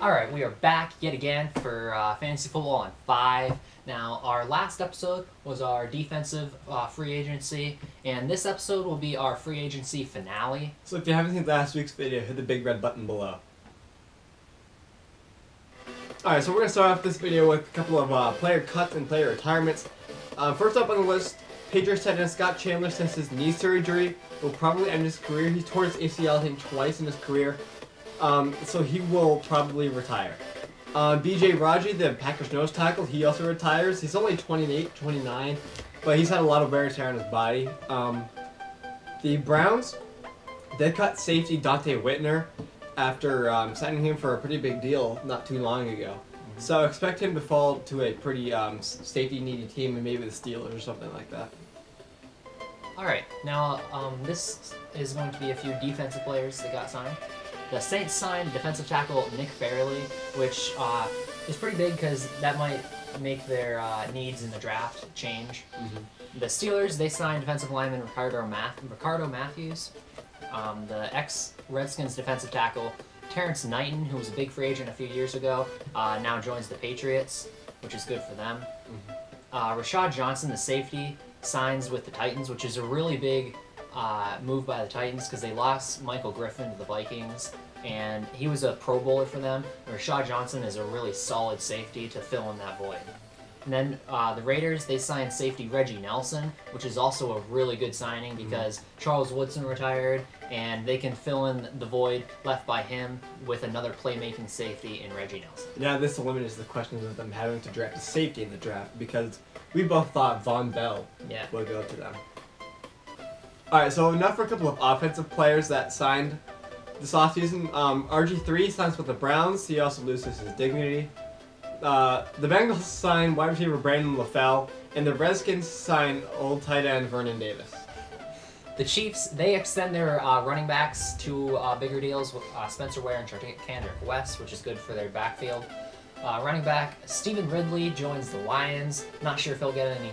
Alright, we are back yet again for Fantasy Football on 5. Now, our last episode was our defensive free agency, and this episode will be our free agency finale. So if you haven't seen last week's video, hit the big red button below. Alright, so we're going to start off this video with a couple of player cuts and player retirements. First up on the list, Patriots tight end Scott Chandler, since his knee surgery will probably end his career. He tore his ACL, I think, twice in his career. So he will probably retire. B.J. Raji, the Packers nose tackle, he also retires. He's only 28, 29, but he's had a lot of wear and tear on his body. The Browns, they cut safety Dante Whitner after signing him for a pretty big deal not too long ago. So expect him to fall to a pretty safety-needy team, and maybe the Steelers or something like that. Alright, now this is going to be a few defensive players that got signed. The Saints signed defensive tackle Nick Fairley, which is pretty big because that might make their needs in the draft change. The Steelers, they signed defensive lineman Ricardo Matthews. The ex-Redskins defensive tackle Terrence Knighton, who was a big free agent a few years ago, now joins the Patriots, which is good for them. Rashad Johnson, the safety, signs with the Titans, which is a really big move by the Titans because they lost Michael Griffin to the Vikings, and he was a Pro Bowler for them. Rashad Johnson is a really solid safety to fill in that void. And then the Raiders, they signed safety Reggie Nelson, which is also a really good signing because Charles Woodson retired, and they can fill in the void left by him with another playmaking safety in Reggie Nelson. Now this eliminates the questions of them having to draft a safety in the draft because we both thought Von Bell would go to them. Alright, so enough for a couple of offensive players that signed this offseason. RG3 signs with the Browns. He also loses his dignity. The Bengals signed wide receiver Brandon LaFell, and the Redskins signed old tight end Vernon Davis. The Chiefs, they extend their running backs to bigger deals with Spencer Ware and Kendrick West, which is good for their backfield. Running back Stephen Ridley joins the Lions. Not sure if he'll get any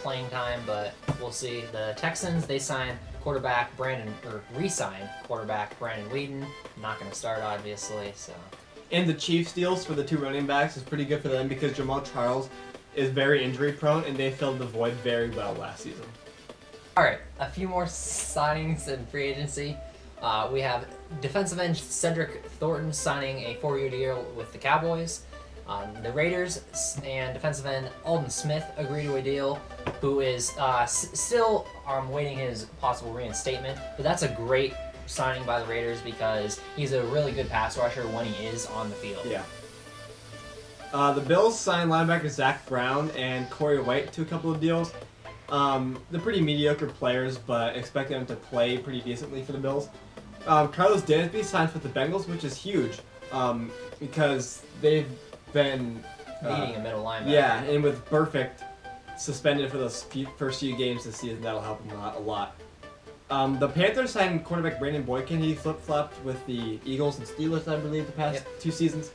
playing time, but we'll see. The Texans, they re-sign quarterback Brandon Weeden. Not going to start, obviously. So. And the Chiefs deals for the two running backs is pretty good for them because Jamal Charles is very injury prone, and they filled the void very well last season. All right, a few more signings in free agency. We have defensive end Cedric Thornton signing a 4-year deal with the Cowboys. The Raiders and defensive end Aldon Smith agree to a deal, who is still waiting his possible reinstatement, but that's a great signing by the Raiders because he's a really good pass rusher when he is on the field. Yeah. The Bills signed linebacker Zach Brown and Corey White to a couple of deals. They're pretty mediocre players, but expect them to play pretty decently for the Bills. Carlos Dansby signs with the Bengals, which is huge because they've been needing a middle linebacker. Yeah, and with Burfict suspended for those first few games this season, that'll help them a lot. The Panthers signed quarterback Brandon Boykin. He flip-flopped with the Eagles and Steelers, I believe, the past 2 seasons.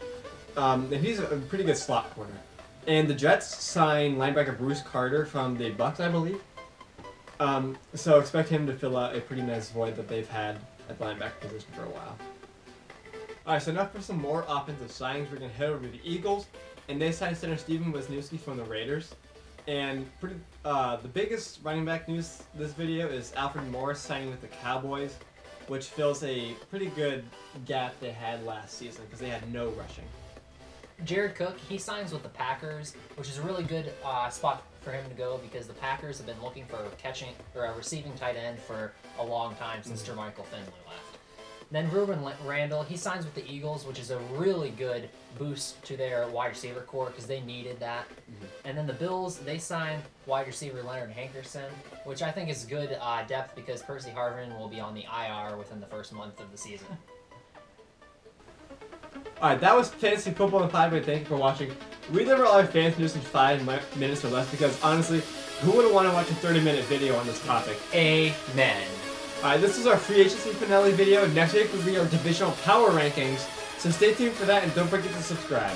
And he's a pretty good slot corner. And the Jets signed linebacker Bruce Carter from the Bucs, I believe. So expect him to fill out a pretty nice void that they've had at the linebacker position for a while. Alright, so enough for some more offensive signings. We're going to head over to the Eagles. And they signed center Steven Wisniewski from the Raiders. And the biggest running back news this video is Alfred Morris signing with the Cowboys, which fills a pretty good gap they had last season because they had no rushing. Jared Cook, he signs with the Packers, which is a really good spot for him to go because the Packers have been looking for a receiving tight end for a long time since Jermichael Finley left. Then Ruben Randall, he signs with the Eagles, which is a really good boost to their wide receiver core because they needed that. And then the Bills, they signed wide receiver Leonard Hankerson, which I think is good depth because Percy Harvin will be on the IR within the first month of the season. Alright, that was Fantasy Football in 5 minutes. Thank you for watching. We deliver all our fantasy news in 5 minutes or less because, honestly, who wouldn't want to watch a 30-minute video on this topic? Amen. Alright, this is our free agency finale video. Next week will be our divisional power rankings, so stay tuned for that and don't forget to subscribe.